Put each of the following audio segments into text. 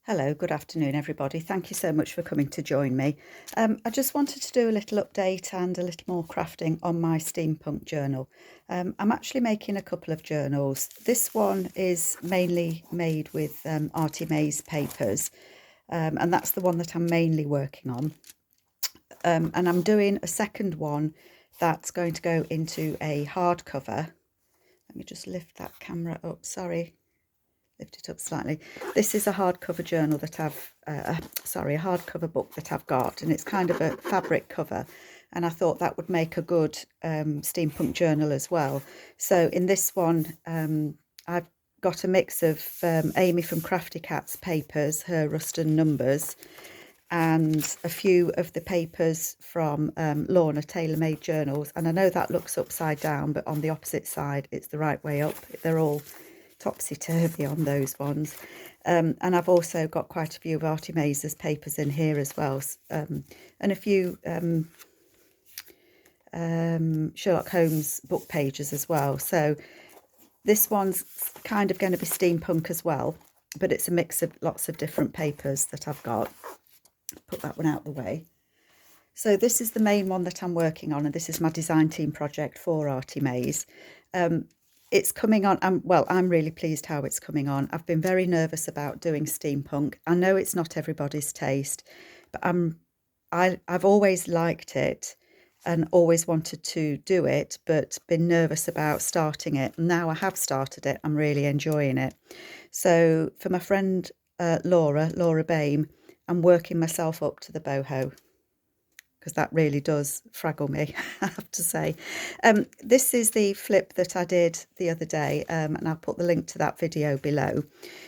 Hello, good afternoon everybody. Thank you so much for coming to join me. I just wanted to do a little update and a little more crafting on my steampunk journal. I'm actually making a couple of journals. This one is mainly made with Artymaze papers, and that's the one that I'm mainly working on. And I'm doing a second one that's going to go into a hardcover. Let me just lift that camera up, sorry. Lift it up slightly. This is a hardcover journal that I've, a hardcover book that I've got, and it's kind of a fabric cover. And I thought that would make a good steampunk journal as well. So in this one, I've got a mix of Amy from Craftycat's papers, her Ruston numbers, and a few of the papers from Lorna Tailor-Made Journals. And I know that looks upside down, but on the opposite side, it's the right way up. They're all topsy-turvy on those ones. And I've also got quite a few of Artymaze's papers in here as well, and a few Sherlock Holmes book pages as well. So this one's kind of going to be steampunk as well, but it's a mix of lots of different papers that I've got. Put that one out the way. So this is the main one that I'm working on, and this is my design team project for Artymaze. It's coming on. I'm really pleased how it's coming on. I've been very nervous about doing steampunk. I know it's not everybody's taste, but I've always liked it and always wanted to do it, but been nervous about starting it. Now I have started it. I'm really enjoying it. So for my friend Laura Bame, I'm working myself up to the boho, because that really does fraggle me, I have to say. This is the flip that I did the other day, and I'll put the link to that video below.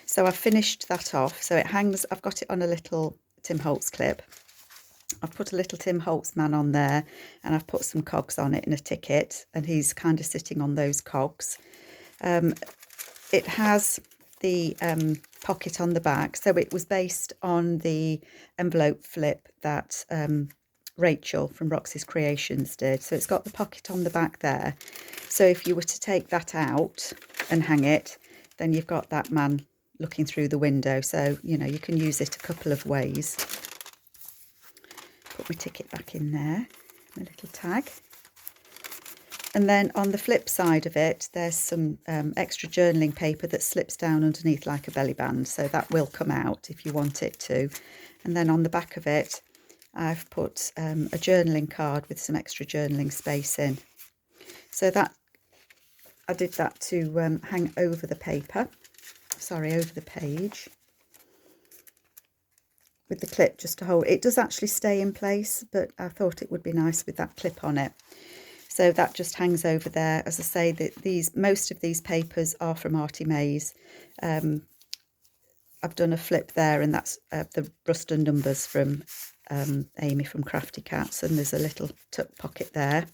So I've finished that off. So it hangs, I've got it on a little Tim Holtz clip. I've put a little Tim Holtz man on there, and I've put some cogs on it in a ticket, and he's kind of sitting on those cogs. It has the pocket on the back, so it was based on the envelope flip that Rachel from Roxy's Creations did. So it's got the pocket on the back there. So if you were to take that out and hang it, then you've got that man looking through the window. So, you know, you can use it a couple of ways. Put my ticket back in there, my little tag. And then on the flip side of it, there's some extra journaling paper that slips down underneath like a belly band. So that will come out if you want it to. And then on the back of it, I've put a journaling card with some extra journaling space in. So that I did that to hang over the paper, over the page, with the clip just to hold. It does actually stay in place, but I thought it would be nice with that clip on it. So that just hangs over there. As I say, that most of these papers are from Artymaze. I've done a flip there, and that's the Ruston numbers from Amy from Craftycat, and there's a little tuck pocket there,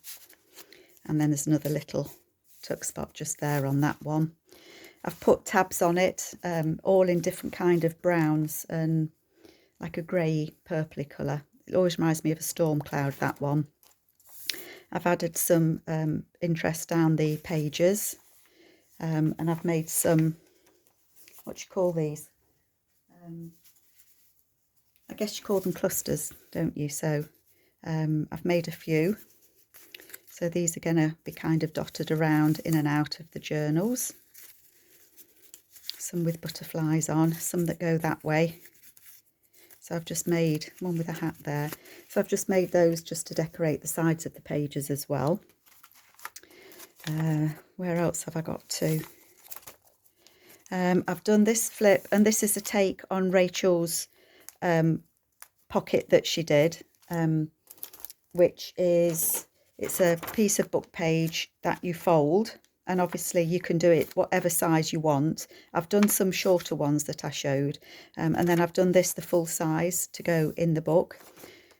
and then there's another little tuck spot just there on that one. I've put tabs on it, all in different kind of browns and like a grey purpley colour. It always reminds me of a storm cloud, that one. I've added some interest down the pages, and I've made some, what do you call these? I guess you call them clusters, don't you? So I've made a few. So these are going to be kind of dotted around in and out of the journals. Some with butterflies on, some that go that way. So I've just made one with a hat there. So I've just made those just to decorate the sides of the pages as well. Where else have I got to? I've done this flip, and this is a take on Rachel's pocket that she did, which is, it's a piece of book page that you fold, and obviously you can do it whatever size you want. I've done some shorter ones that I showed, and then I've done this the full size to go in the book,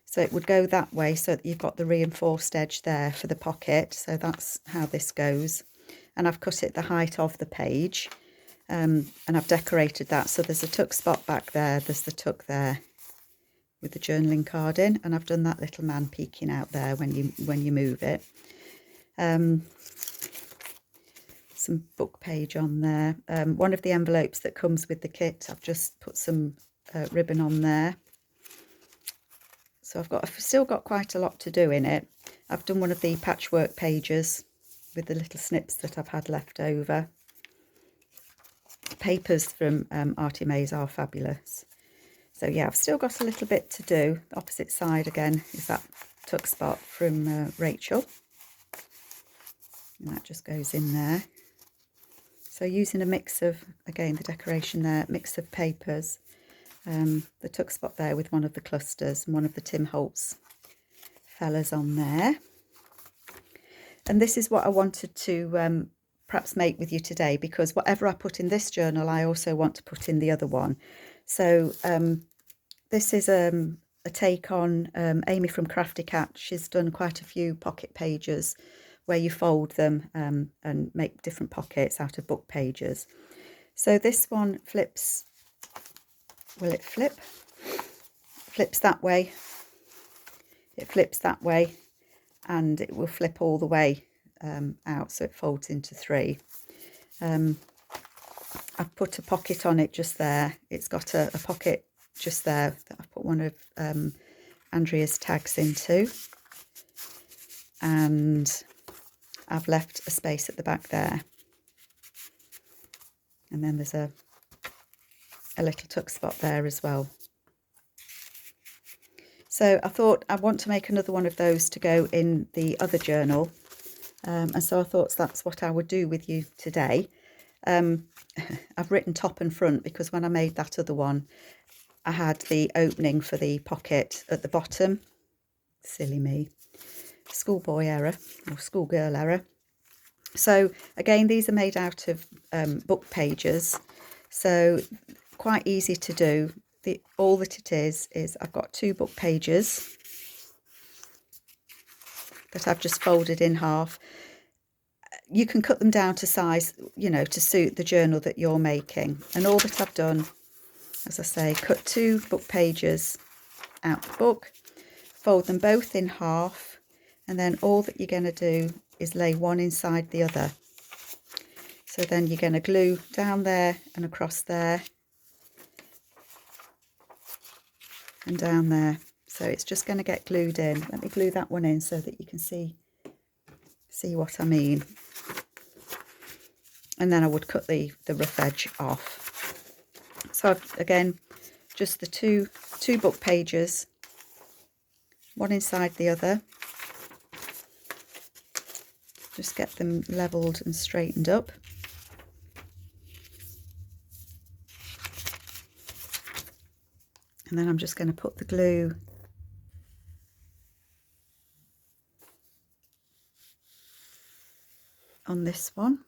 so it would go that way, so that you've got the reinforced edge there for the pocket. So that's how this goes, and I've cut it the height of the page, and I've decorated that. So there's a tuck spot back there, there's the tuck there with the journaling card in, and I've done that little man peeking out there when you move it. Some book page on there. One of the envelopes that comes with the kit, I've just put some ribbon on there. So I've still got quite a lot to do in it. I've done one of the patchwork pages with the little snips that I've had left over. Papers from Artymaze are fabulous. So yeah, I've still got a little bit to do. The opposite side again is that tuck spot from Rachel. And that just goes in there. So using a mix of, again, the decoration there, mix of papers, the tuck spot there with one of the clusters and one of the Tim Holtz fellas on there. And this is what I wanted to perhaps make with you today, because whatever I put in this journal, I also want to put in the other one. So this is a take on Amy from Craftycat. She's done quite a few pocket pages where you fold them and make different pockets out of book pages. So this one flips, will it flip? Flips that way. It flips that way and it will flip all the way out, so it folds into three. I've put a pocket on it just there. It's got a pocket just there that I've put one of Andrea's tags into, and I've left a space at the back there, and then there's a little tuck spot there as well. So I thought I want to make another one of those to go in the other journal, and so I thought that's what I would do with you today. I've written top and front because when I made that other one I had the opening for the pocket at the bottom. Silly me. Schoolboy error or schoolgirl error. So again, these are made out of book pages, so quite easy to do. All that it is I've got 2 book pages that I've just folded in half. You can cut them down to size, you know, to suit the journal that you're making. And all that I've done, as I say, cut 2 book pages out the book, fold them both in half, and then all that you're going to do is lay one inside the other. So then you're going to glue down there and across there and down there. So it's just going to get glued in. Let me glue that one in so that you can see what I mean. And then I would cut the rough edge off. So I've, again, just the two book pages, one inside the other. Just get them levelled and straightened up. And then I'm just going to put the glue on this one.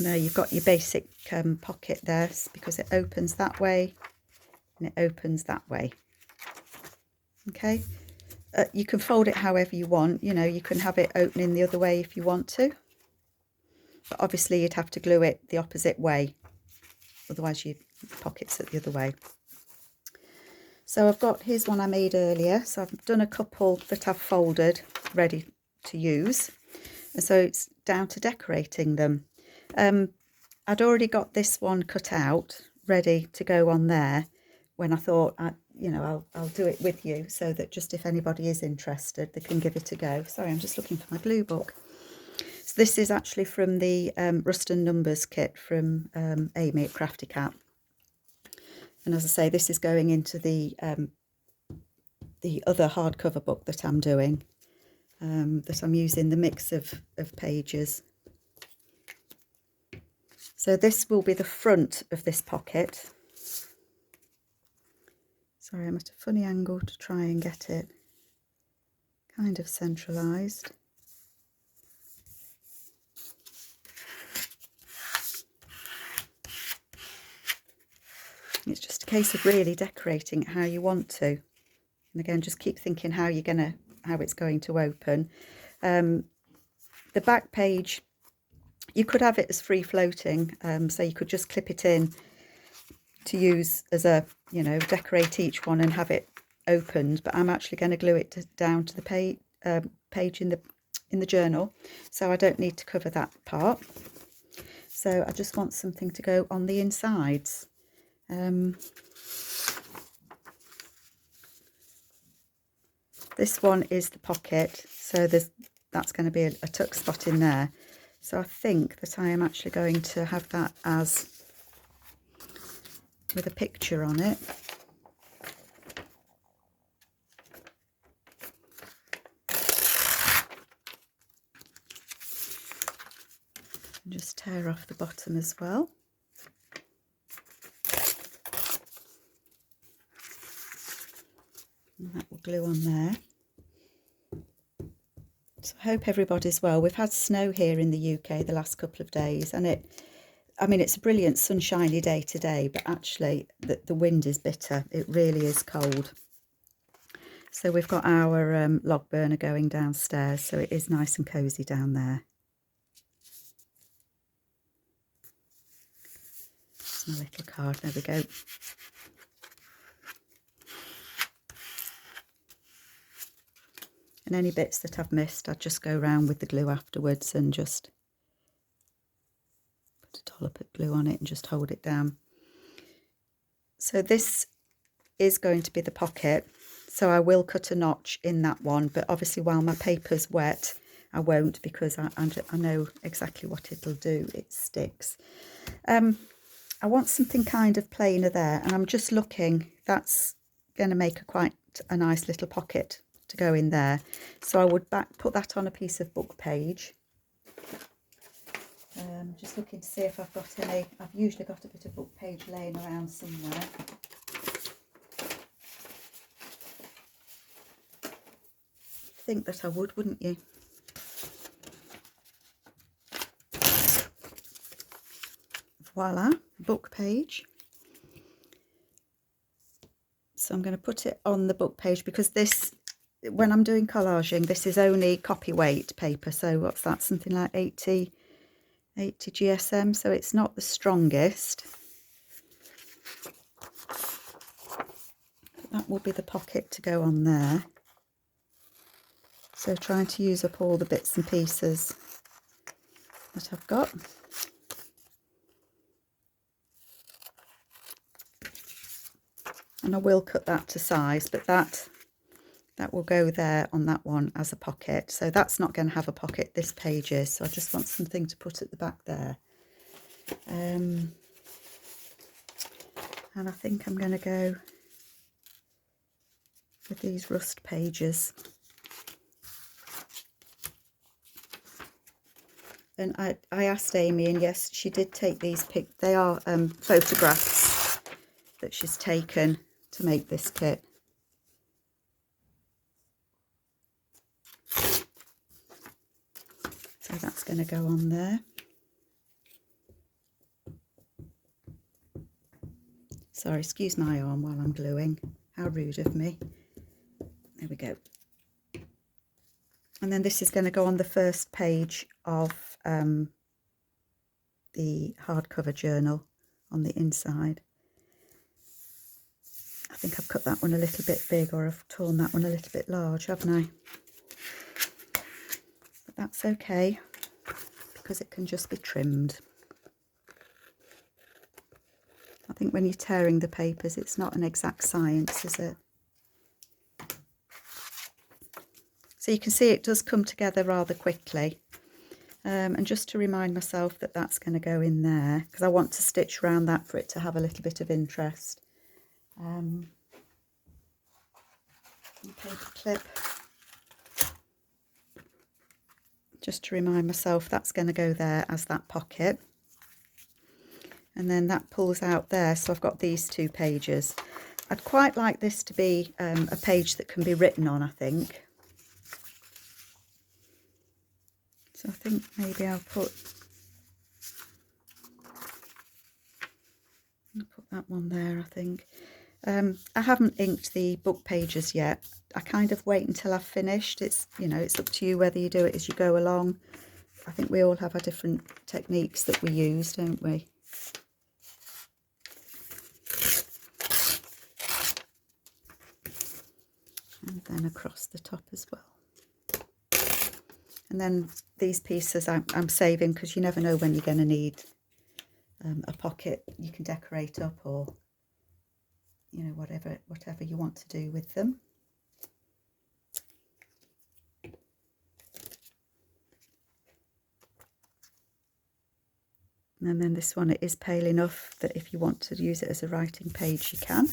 Now you've got your basic pocket there, because it opens that way and it opens that way. Okay, you can fold it however you want. You know, you can have it opening the other way if you want to, but obviously you'd have to glue it the opposite way, otherwise your pocket's at the other way. So I've got, here's one I made earlier, so I've done a couple that I've folded ready to use, and so it's down to decorating them. I'd already got this one cut out ready to go on there when I thought, you know, I'll do it with you so that just if anybody is interested, they can give it a go. Sorry, I'm just looking for my glue book. So this is actually from the Rust and Numbers kit from Amy at Craftycat. And as I say, this is going into the other hardcover book that I'm doing, that I'm using the mix of pages. So this will be the front of this pocket. Sorry, I'm at a funny angle to try and get it kind of centralised. It's just a case of really decorating it how you want to. And again, just keep thinking how it's going to open. The back page, you could have it as free floating, so you could just clip it in to use as a, you know, decorate each one and have it opened, but I'm actually going to glue it down to the page in the journal, so I don't need to cover that part. So I just want something to go on the insides. This one is the pocket, so that's going to be a tuck spot in there. So I think that I am actually going to have that as with a picture on it. And just tear off the bottom as well. And that will glue on there. So I hope everybody's well. We've had snow here in the UK the last couple of days, and I mean, it's a brilliant sunshiny day today, but actually the wind is bitter. It really is cold. So we've got our log burner going downstairs, so it is nice and cosy down there. It's my little card, there we go. And any bits that I've missed, I'd just go around with the glue afterwards and just put a dollop of glue on it and just hold it down. So this is going to be the pocket. So I will cut a notch in that one, but obviously while my paper's wet, I won't, because I know exactly what it'll do. It sticks. I want something kind of plainer there, and I'm just looking. That's going to make quite a nice little pocket to go in there. So I would put that on a piece of book page. Just looking to see if I've got any. I've usually got a bit of book page laying around somewhere. Think that I would, wouldn't you? Voila, book page. So I'm going to put it on the book page, because this, when I'm doing collaging, this is only copyweight paper. So what's that? Something like 80 GSM. So it's not the strongest. That will be the pocket to go on there. So trying to use up all the bits and pieces that I've got. And I will cut that to size, but that will go there on that one as a pocket. So that's not going to have a pocket, this page is. So I just want something to put at the back there. And I think I'm going to go with these rust pages. And I asked Amy, and yes, she did take these they are photographs that she's taken to make this kit. So that's going to go on there. Sorry, excuse my arm while I'm gluing. How rude of me. There we go. And then this is going to go on the first page of the hardcover journal on the inside. I think I've cut that one a little bit big, or I've torn that one a little bit large, haven't I? But that's okay, because it can just be trimmed. I think when you're tearing the papers, it's not an exact science, is it? So you can see it does come together rather quickly. And just to remind myself that that's going to go in there, because I want to stitch around that for it to have a little bit of interest. Paper clip. Just to remind myself that's going to go there as that pocket. And then that pulls out there, so I've got these two pages. I'd quite like this to be a page that can be written on, I think. So I think maybe I'll put that one there, I think. I haven't inked the book pages yet. I kind of wait until I've finished. It's, you know, it's up to you whether you do it as you go along. I think we all have our different techniques that we use, don't we? And then across the top as well. And then these pieces I'm saving because you never know when you're going to need a pocket you can decorate up, or you know, whatever you want to do with them. And then this one, it is pale enough that if you want to use it as a writing page, you can.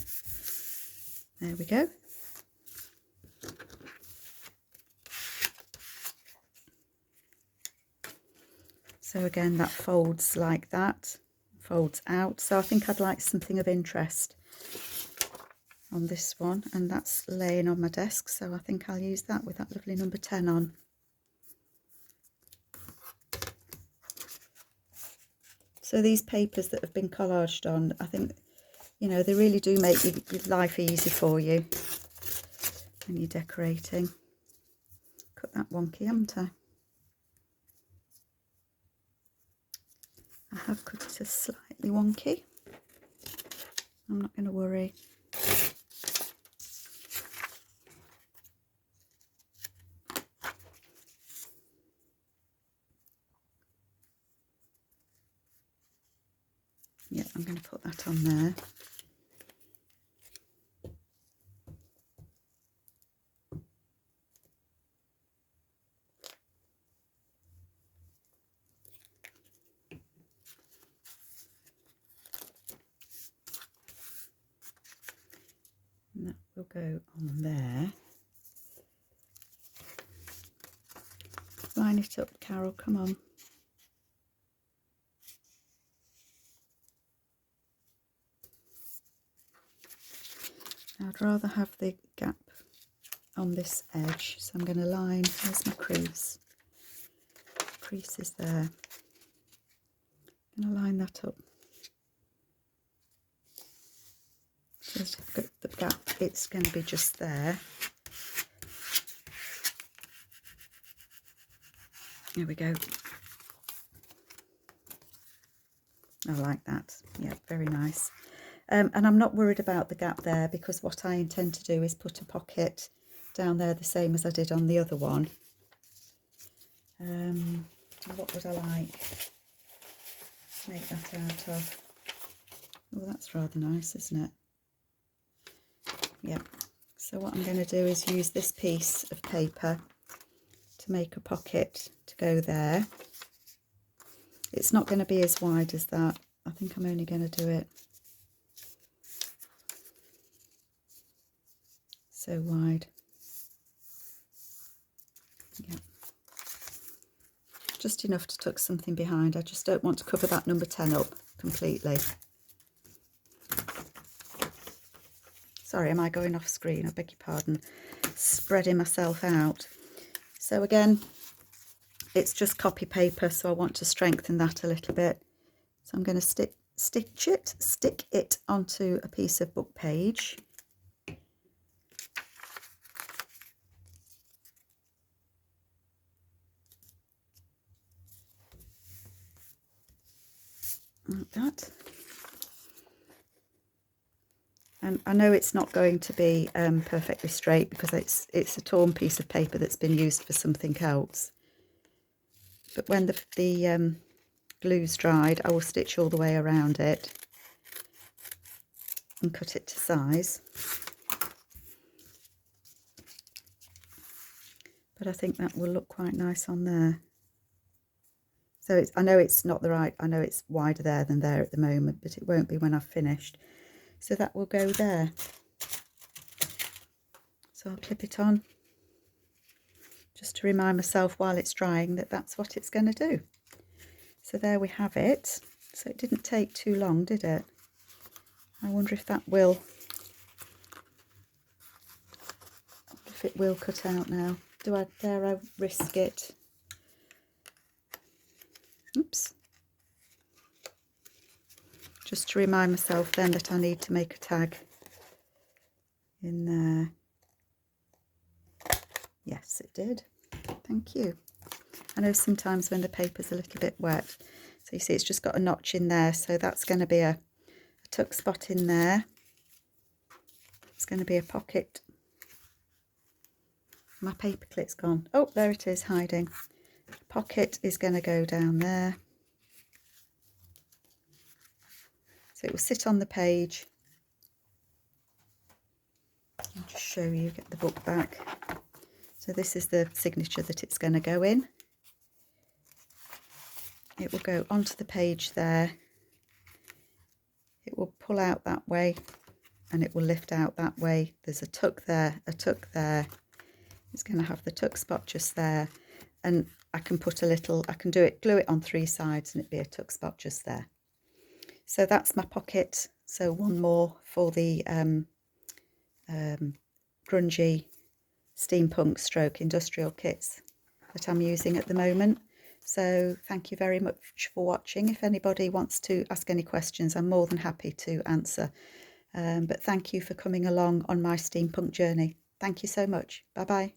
There we go. So again, that folds like that, folds out. So I think I'd like something of interest on this one, and that's laying on my desk. So I think I'll use that with that lovely number 10 on. So these papers that have been collaged on, I think, you know, they really do make your life easy for you when you're decorating. Cut that wonky, haven't I? I have cut it a slightly wonky. I'm not going to worry. Yeah, I'm going to put that on there. And that will go on there. Line it up, Carol, come on. I'd rather have the gap on this edge, so I'm going to line, there's my crease. Crease is there. I'm going to line that up. So the gap, it's going to be just there. There we go. I like that. Yeah, very nice. And I'm not worried about the gap there, because what I intend to do is put a pocket down there the same as I did on the other one. What would I like to make that out of? Oh, that's rather nice, isn't it? Yeah. So what I'm going to do is use this piece of paper to make a pocket to go there. It's not going to be as wide as that. I think I'm only going to do it so wide. Yeah. Just enough to tuck something behind. I just don't want to cover that number 10 up completely. Sorry, am I going off screen? I beg your pardon. Spreading myself out. So again, it's just copy paper, so I want to strengthen that a little bit. So I'm going to stick it onto a piece of book page. Like that. And I know it's not going to be perfectly straight, because it's a torn piece of paper that's been used for something else. But when the glue's dried, I will stitch all the way around it and cut it to size. But I think that will look quite nice on there. So I know it's not the right, I know it's wider there than there at the moment, but it won't be when I've finished. So that will go there. So I'll clip it on, just to remind myself while it's drying that that's what it's going to do. So there we have it. So it didn't take too long, did it? I wonder if that will, if it will cut out now. Dare I risk it? Oops. Just to remind myself then that I need to make a tag in there. Yes, it did. Thank you. I know sometimes when the paper's a little bit wet, so you see it's just got a notch in there, so that's going to be a tuck spot in there. It's going to be a pocket My paper clip's gone. Oh, there it is, hiding. Pocket is going to go down there. So it will sit on the page. I'll just show you, get the book back. So this is the signature that it's going to go in. It will go onto the page there. It will pull out that way and it will lift out that way. There's a tuck there, a tuck there. It's going to have the tuck spot just there. And I can put a little, I can glue it on 3 sides and it'd be a tuck spot just there. So that's my pocket. So one more for the grungy steampunk stroke industrial kits that I'm using at the moment. So thank you very much for watching. If anybody wants to ask any questions, I'm more than happy to answer. But thank you for coming along on my steampunk journey. Thank you so much. Bye bye.